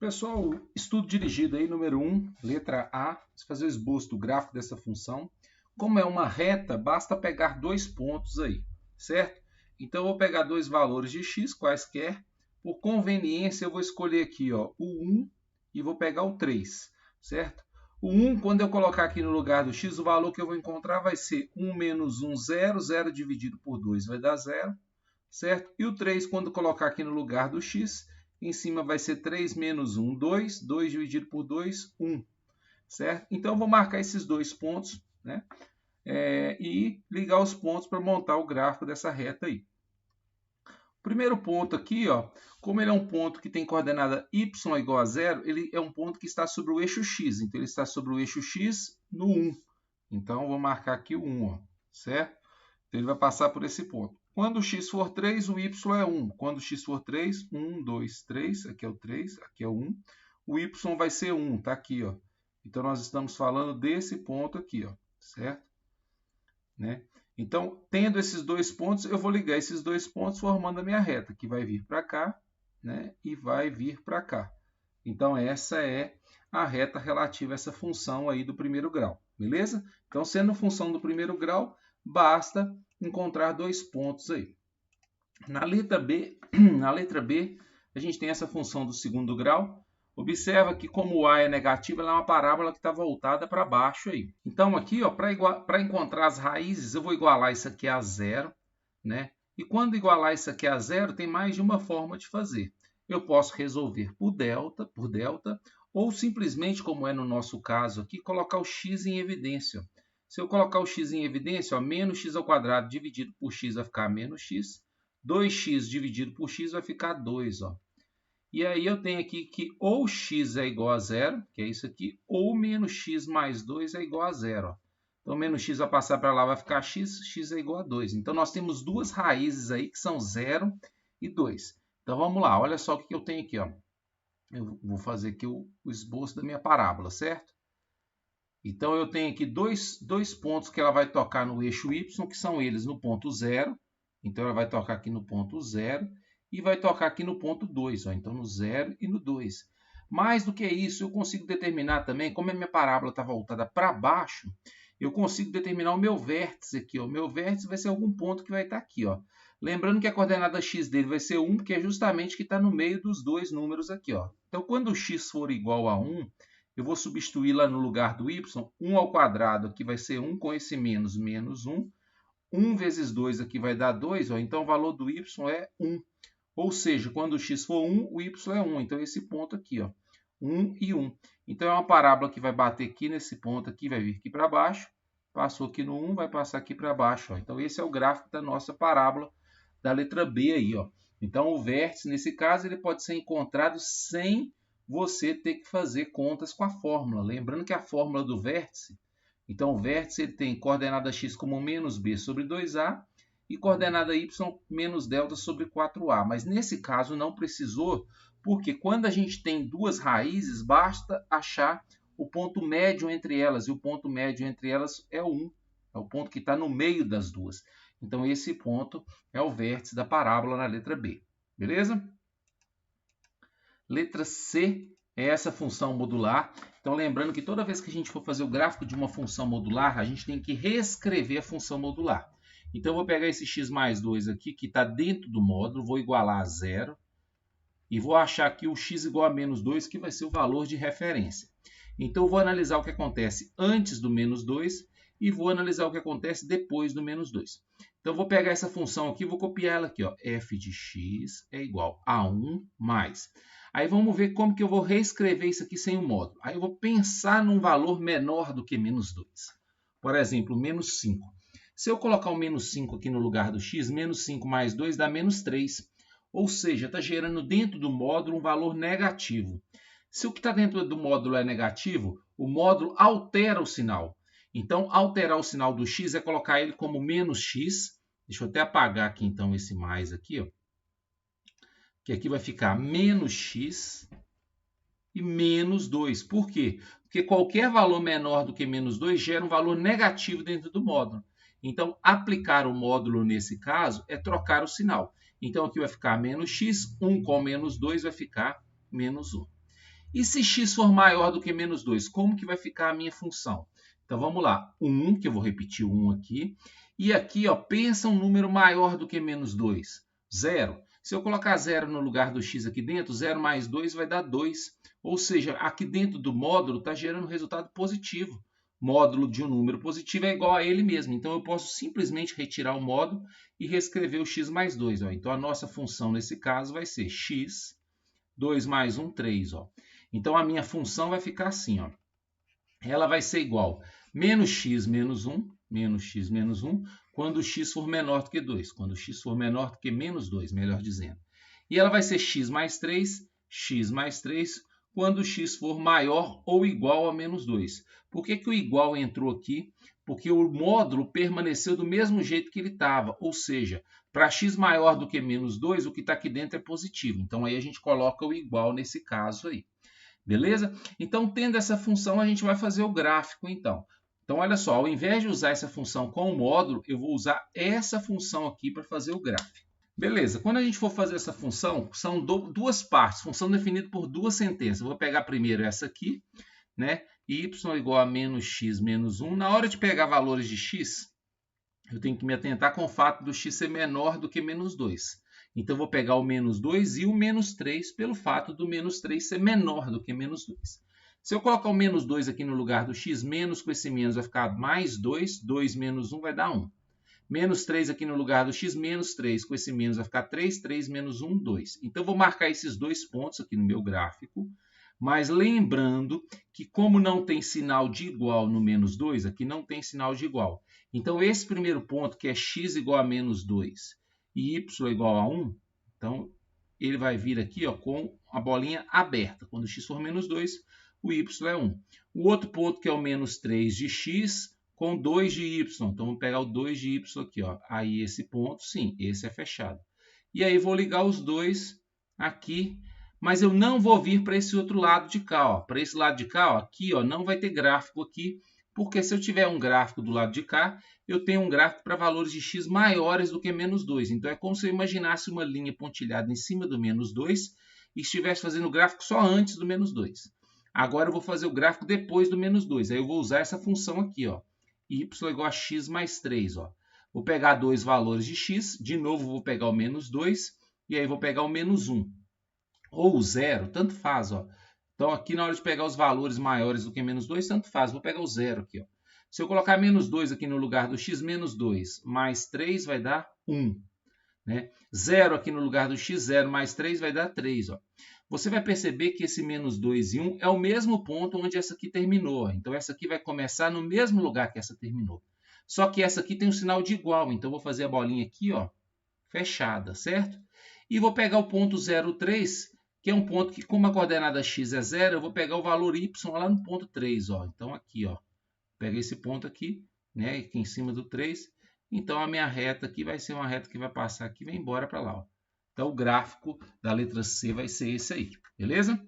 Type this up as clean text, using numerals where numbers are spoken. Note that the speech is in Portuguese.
Pessoal, estudo dirigido aí, número 1, letra A, vamos fazer o esboço do gráfico dessa função. Como é uma reta, basta pegar dois pontos aí, certo? Então, eu vou pegar dois valores de x, quaisquer. Por conveniência, eu vou escolher aqui ó, o 1 e vou pegar o 3, certo? O 1, quando eu colocar aqui no lugar do x, o valor que eu vou encontrar vai ser 1 menos 1, 0. 0 dividido por 2 vai dar 0, certo? E o 3, quando colocar aqui no lugar do x, em cima vai ser 3 menos 1, 2. 2 dividido por 2, 1. Certo? Então, eu vou marcar esses dois pontos, né? E ligar os pontos para montar o gráfico dessa reta aí. O primeiro ponto aqui, ó, como ele é um ponto que tem coordenada y igual a 0, ele é um ponto que está sobre o eixo x. Então, ele está sobre o eixo x no 1. Então, eu vou marcar aqui o 1, ó, certo? Então, ele vai passar por esse ponto. Quando o x for 3, o y é 1. Quando o x for 3, 1, 2, 3. Aqui é o 3, aqui é o 1. O y vai ser 1, tá aqui, ó. Então, nós estamos falando desse ponto aqui, ó, certo? Né? Então, tendo esses dois pontos, eu vou ligar esses dois pontos formando a minha reta, que vai vir para cá, né? E vai vir para cá. Então, essa é a reta relativa a essa função aí do primeiro grau, beleza? Então, sendo função do primeiro grau, basta encontrar dois pontos aí. Na letra B, a gente tem essa função do segundo grau. Observa que como o A é negativo, ela é uma parábola que está voltada para baixo aí. Então aqui, para encontrar as raízes, eu vou igualar isso aqui a 0, né? E quando igualar isso aqui a 0, tem mais de uma forma de fazer. Eu posso resolver por delta, ou simplesmente, como é no nosso caso aqui, colocar o x em evidência. Se eu colocar o x em evidência, ó, menos x ao quadrado dividido por x vai ficar menos x. 2x dividido por x vai ficar 2, ó. E aí eu tenho aqui que ou x é igual a 0, que é isso aqui, ou menos x mais 2 é igual a 0. Ó. Então, menos x vai passar para lá, vai ficar x, x é igual a 2. Então, nós temos duas raízes aí, que são 0 e 2. Então, vamos lá, olha só o que eu tenho aqui. Ó. Eu vou fazer aqui o esboço da minha parábola, certo? Então, eu tenho aqui dois pontos que ela vai tocar no eixo y, que são eles no ponto 0. Então, ela vai tocar aqui no ponto 0. E vai tocar aqui no ponto 2, ó, então no 0 e no 2. Mais do que isso, eu consigo determinar também, como a minha parábola está voltada para baixo, eu consigo determinar o meu vértice aqui. Ó. O meu vértice vai ser algum ponto que vai estar aqui. Ó. Lembrando que a coordenada x dele vai ser 1, que é justamente que está no meio dos dois números aqui. Ó. Então, quando o x for igual a 1, eu vou substituir lá no lugar do y, 1 ao quadrado aqui vai ser 1, com esse menos, menos 1. 1 vezes 2 aqui vai dar 2, ó, então o valor do y é 1. Ou seja, quando o x for 1, o y é 1. Então, esse ponto aqui, ó, 1 e 1. Então, é uma parábola que vai bater aqui nesse ponto aqui, vai vir aqui para baixo. Passou aqui no 1, vai passar aqui para baixo. Ó. Então, esse é o gráfico da nossa parábola da letra B aí. Ó. Então, o vértice, nesse caso, ele pode ser encontrado sem você ter que fazer contas com a fórmula. Lembrando que a fórmula do vértice, então, o vértice ele tem coordenada x como menos b sobre 2a, e coordenada y menos delta sobre 4a. Mas nesse caso não precisou, porque quando a gente tem duas raízes, basta achar o ponto médio entre elas. E o ponto médio entre elas é o 1. É o ponto que está no meio das duas. Então, esse ponto é o vértice da parábola na letra B. Beleza? Letra C é essa função modular. Então, lembrando que toda vez que a gente for fazer o gráfico de uma função modular, a gente tem que reescrever a função modular. Então, eu vou pegar esse x mais 2 aqui, que está dentro do módulo, vou igualar a 0. E vou achar aqui o x igual a menos 2, que vai ser o valor de referência. Então, eu vou analisar o que acontece antes do menos 2 e vou analisar o que acontece depois do menos 2. Então, eu vou pegar essa função aqui e vou copiar ela aqui. Ó. F de x é igual a 1 mais. Aí, vamos ver como que eu vou reescrever isso aqui sem o módulo. Aí, eu vou pensar num valor menor do que menos 2. Por exemplo, menos 5. Se eu colocar o menos 5 aqui no lugar do x, menos 5 mais 2 dá menos 3. Ou seja, está gerando dentro do módulo um valor negativo. Se o que está dentro do módulo é negativo, o módulo altera o sinal. Então, alterar o sinal do x é colocar ele como menos x. Deixa eu até apagar aqui, então, esse mais aqui. Ó. Que aqui vai ficar menos x e menos 2. Por quê? Porque qualquer valor menor do que menos 2 gera um valor negativo dentro do módulo. Então, aplicar o módulo nesse caso é trocar o sinal. Então, aqui vai ficar menos x, 1 com menos 2 vai ficar menos 1. E se x for maior do que menos 2, como que vai ficar a minha função? Então vamos lá, 1, que eu vou repetir o 1 aqui. E aqui, ó, pensa um número maior do que menos 2, 0. Se eu colocar 0 no lugar do x aqui dentro, 0 mais 2 vai dar 2. Ou seja, aqui dentro do módulo está gerando resultado positivo. Módulo de um número positivo é igual a ele mesmo. Então eu posso simplesmente retirar o módulo e reescrever o x mais 2. Ó. Então a nossa função nesse caso vai ser x, 2 mais 1, 3. Ó. Então a minha função vai ficar assim. Ó. Ela vai ser igual a menos x menos 1, quando o x for menor do que 2. Quando o x for menor do que menos 2, melhor dizendo. E ela vai ser x mais 3, quando o x for maior ou igual a menos 2. Por que o igual entrou aqui? Porque o módulo permaneceu do mesmo jeito que ele estava. Ou seja, para x maior do que menos 2, o que está aqui dentro é positivo. Então, aí a gente coloca o igual nesse caso aí. Beleza? Então, tendo essa função, a gente vai fazer o gráfico, então. Então, olha só, ao invés de usar essa função com o módulo, eu vou usar essa função aqui para fazer o gráfico. Beleza, quando a gente for fazer essa função, são duas partes, função definida por duas sentenças. Eu vou pegar primeiro essa aqui, né? Y igual a menos x menos 1. Na hora de pegar valores de x, eu tenho que me atentar com o fato do x ser menor do que menos 2. Então, eu vou pegar o menos 2 e o menos 3 pelo fato do menos 3 ser menor do que menos 2. Se eu colocar o menos 2 aqui no lugar do x, menos com esse menos vai ficar mais 2. 2 menos 1 vai dar 1. Menos 3 aqui no lugar do x, menos 3. Com esse menos vai ficar 3. 3 menos 1, 2. Então, eu vou marcar esses dois pontos aqui no meu gráfico. Mas lembrando que como não tem sinal de igual no menos 2, aqui não tem sinal de igual. Então, esse primeiro ponto, que é x igual a menos 2 e y igual a 1, então, ele vai vir aqui ó, com a bolinha aberta. Quando x for menos 2, o y é 1. O outro ponto, que é o menos 3 de x, com 2 de y. Então, vamos pegar o 2 de y aqui. Ó. Aí, esse ponto, sim, esse é fechado. E aí, vou ligar os dois aqui. Mas eu não vou vir para esse outro lado de cá. Para esse lado de cá, ó, aqui ó, não vai ter gráfico aqui. Porque se eu tiver um gráfico do lado de cá, eu tenho um gráfico para valores de x maiores do que menos 2. Então, é como se eu imaginasse uma linha pontilhada em cima do menos 2 e estivesse fazendo o gráfico só antes do menos 2. Agora, eu vou fazer o gráfico depois do menos 2. Aí, eu vou usar essa função aqui, ó, y igual a x mais 3. Ó. Vou pegar dois valores de x, de novo, vou pegar o menos 2 e aí vou pegar o menos 1. Ou 0, tanto faz. Ó. Então, aqui na hora de pegar os valores maiores do que menos 2, tanto faz. Vou pegar o 0 aqui. Ó. Se eu colocar menos 2 aqui no lugar do x, menos 2 mais 3 vai dar 1. Né? 0 aqui no lugar do x, 0 mais 3 vai dar 3. Ó. Você vai perceber que esse menos 2 e 1 é o mesmo ponto onde essa aqui terminou. Então, essa aqui vai começar no mesmo lugar que essa terminou. Só que essa aqui tem um sinal de igual. Então, eu vou fazer a bolinha aqui, ó, fechada, certo? E vou pegar o ponto 0,3, que é um ponto que, como a coordenada x é 0, eu vou pegar o valor y lá no ponto 3. Ó. Então, aqui, ó, pega esse ponto aqui, né, aqui em cima do 3. Então, a minha reta aqui vai ser uma reta que vai passar aqui e vai embora para lá. Ó. Então, o gráfico da letra C vai ser esse aí, beleza?